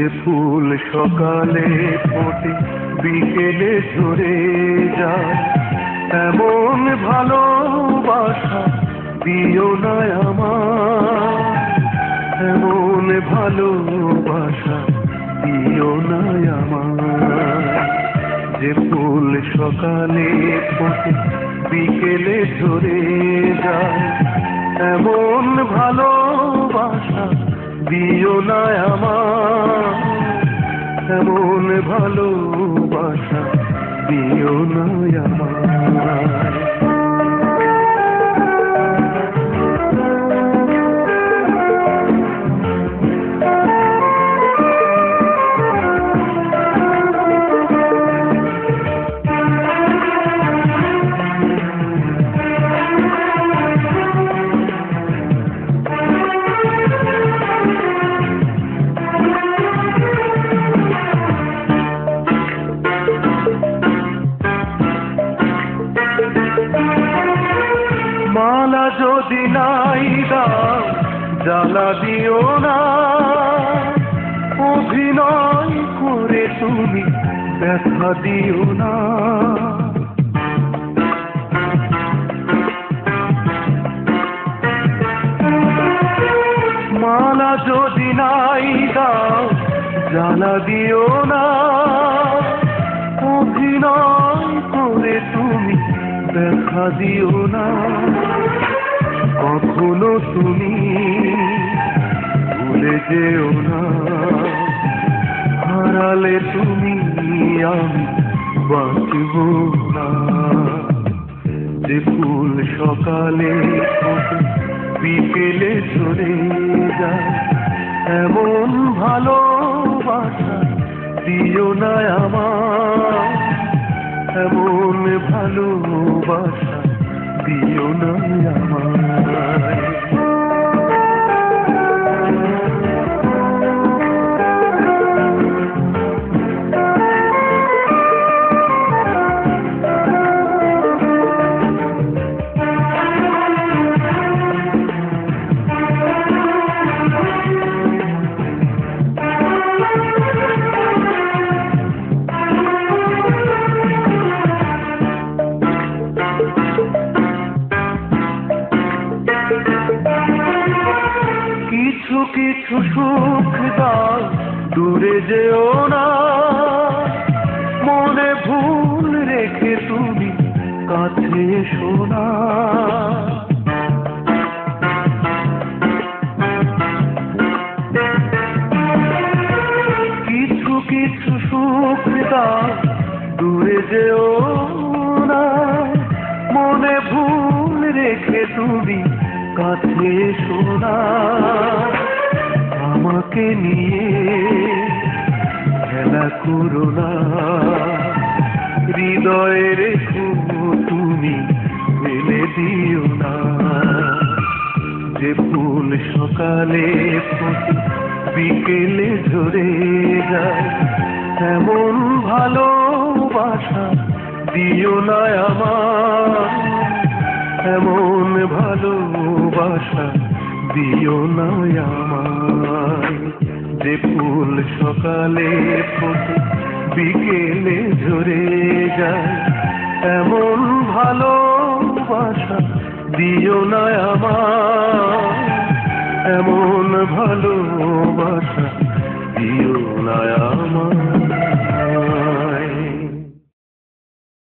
যে ফুল সকালে ফোটে বিকেলে ঝরে যায়, এমন ভালোবাসা দিও না আমার, এমন ভালোবাসা দিও না আমার। যে ফুল সকালে ফোটে বিকেলে ঝরে যায়, এমন ভালোবাসা দিও না আমার, এমন ভালোবাসা দিও না আমার। মালা যদি নাই দাও জ্বালা দিও না, অভিনয় করে তুমি ব্যথা দিও না। মালা যদি নাই দাও জ্বালা দিও না, অভিনয় করে তুমি দেখা দিও না। কখনো তুমি ভুলে যেও না, হারালে তুমি আমি বাঁচব না। যে ফুল সকালে ফোটে বিকেলে ঝরে যায়, এমন ভালোবাসা দিও না আমার, এমন ভালোবাসা দিও না আমার। কিছু কিছু সুখ দাও দূরে যেও না, মনে ভুল রেখে তুমি কাছে এসো না। কিছু কিছু সুখ দাও দূরে যেও না, মনে ভুল রেখে তুমি কাছে এসো না। আমাকে নিয়ে খেলা করো না, হৃদয়ে রেখো তুমি ফেলে দিও না। যে ফুল সকালে ফোটে বিকেলে ঝরে যায়, এমন ভালোবাসা দিও না আমার, এমন ভালোবাসা দিও না আমায়। যে ফুল সকালে ফোটে বিকেলে ঝরে যায়, এমন ভালোবাসা দিও না আমায়, এমন ভালো